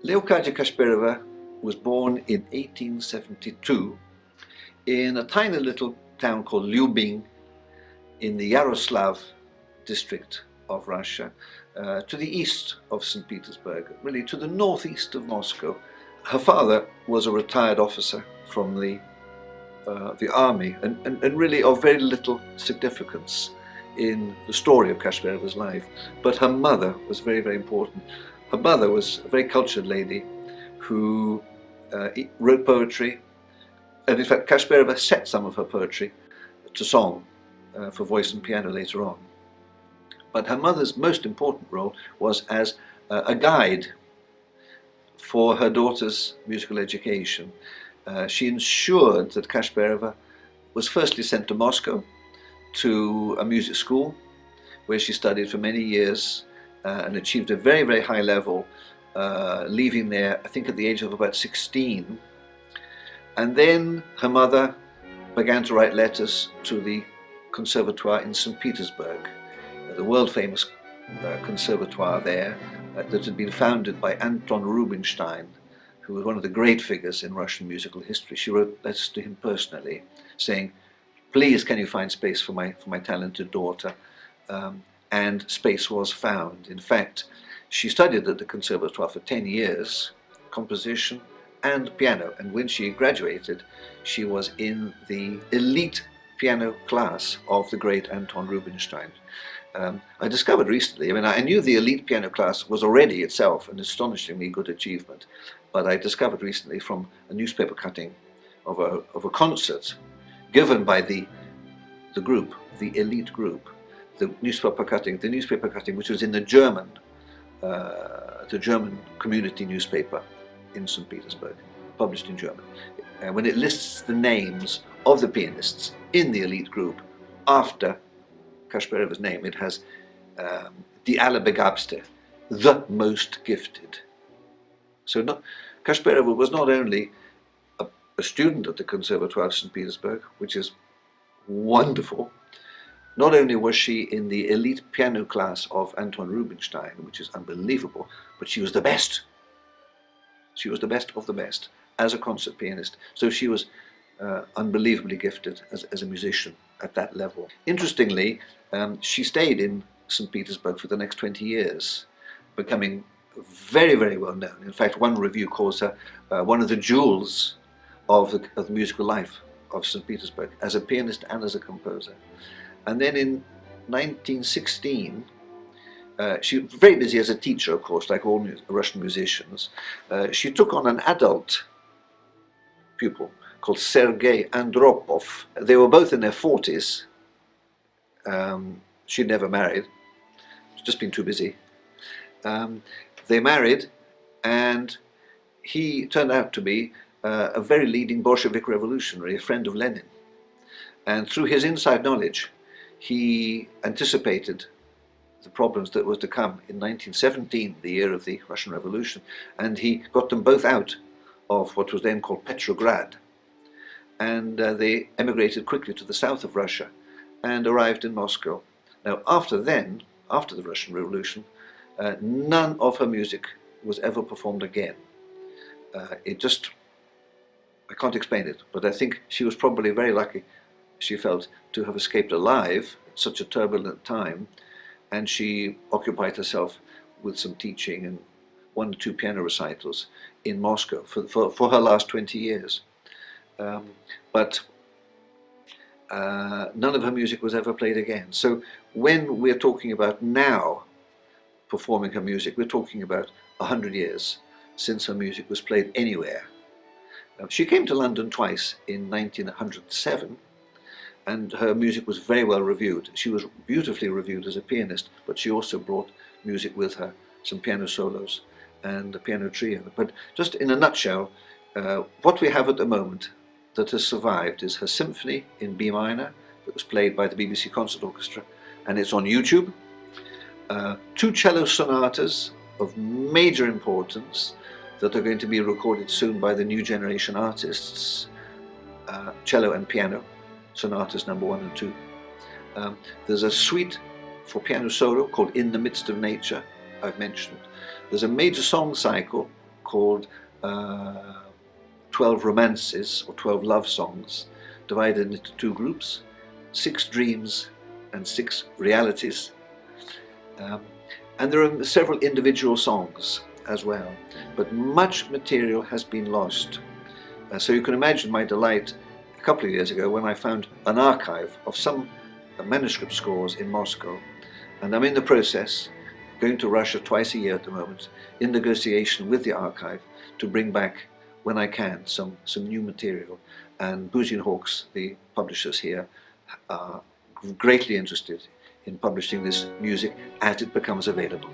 Leokadiya Kashperova was born in 1872 in a tiny little town called Lyubin in the Yaroslav district of Russia, to the east of St. Petersburg, really to the northeast of Moscow. Her father was a retired officer from the army and really of very little significance in the story of Kashperova's life. But her mother was very, very important. Her mother was a very cultured lady who wrote poetry, and in fact Kashperova set some of her poetry to song for voice and piano later on. But her mother's most important role was as a guide for her daughter's musical education. She ensured that Kashperova was firstly sent to Moscow to a music school where she studied for many years and achieved a very, very high level, leaving there I think at the age of about 16. And then her mother began to write letters to the conservatoire in St. Petersburg, the world famous conservatoire there that had been founded by Anton Rubinstein, who was one of the great figures in Russian musical history. She wrote letters to him personally saying, please can you find space for my talented daughter? And space was found. In fact, she studied at the conservatoire for 10 years, composition and piano, and when she graduated she was in the elite piano class of the great Anton Rubinstein. I discovered recently, I knew the elite piano class was already itself an astonishingly good achievement, but I discovered recently from a newspaper cutting of a concert given by the group, the elite group, the newspaper cutting which was in the German community newspaper in St. Petersburg, published in German. When it lists the names of the pianists in the elite group after Kashperova's name, it has Die Allerbegabste, the most gifted. So Kashperova was not only a student at the Conservatoire of St. Petersburg, which is wonderful. Not only was she in the elite piano class of Anton Rubinstein, which is unbelievable, but she was the best. She was the best of the best as a concert pianist. So she was unbelievably gifted as a musician at that level. Interestingly, she stayed in St. Petersburg for the next 20 years, becoming very, very well known. In fact, one review calls her one of the jewels of the musical life of St. Petersburg, as a pianist and as a composer. And then in 1916, she was very busy as a teacher, of course, like all Russian musicians. She took on an adult pupil called Sergei Andropov. They were both in their 40s. She'd never married, she'd just been too busy. They married, and he turned out to be a very leading Bolshevik revolutionary, a friend of Lenin. And through his inside knowledge, he anticipated the problems that was to come in 1917, the year of the Russian Revolution, and he got them both out of what was then called Petrograd. And they emigrated quickly to the south of Russia and arrived in Moscow. Now, after the Russian Revolution, none of her music was ever performed again. I can't explain it, but I think she was probably very lucky, she felt, to have escaped alive at such a turbulent time, and she occupied herself with some teaching and 1 or 2 piano recitals in Moscow for her last 20 years. But none of her music was ever played again. So when we're talking about now performing her music, we're talking about 100 years since her music was played anywhere. She came to London twice in 1907, and her music was very well reviewed. She was beautifully reviewed as a pianist, but she also brought music with her, some piano solos and a piano trio. But just in a nutshell, what we have at the moment that has survived is her symphony in B minor that was played by the BBC Concert Orchestra, and it's on YouTube. 2 cello sonatas of major importance that are going to be recorded soon by the new generation artists, cello and piano, sonatas number 1 and 2. There's a suite for piano solo called In the Midst of Nature, I've mentioned. There's a major song cycle called 12 Romances, or 12 Love Songs, divided into two groups, 6 Dreams and 6 Realities. And there are several individual songs as well, but much material has been lost. So you can imagine my delight a couple of years ago when I found an archive of some manuscript scores in Moscow, and I'm in the process, going to Russia twice a year at the moment, in negotiation with the archive to bring back, when I can, some new material. And Boozy and Hawkes, the publishers here, are greatly interested in publishing this music as it becomes available.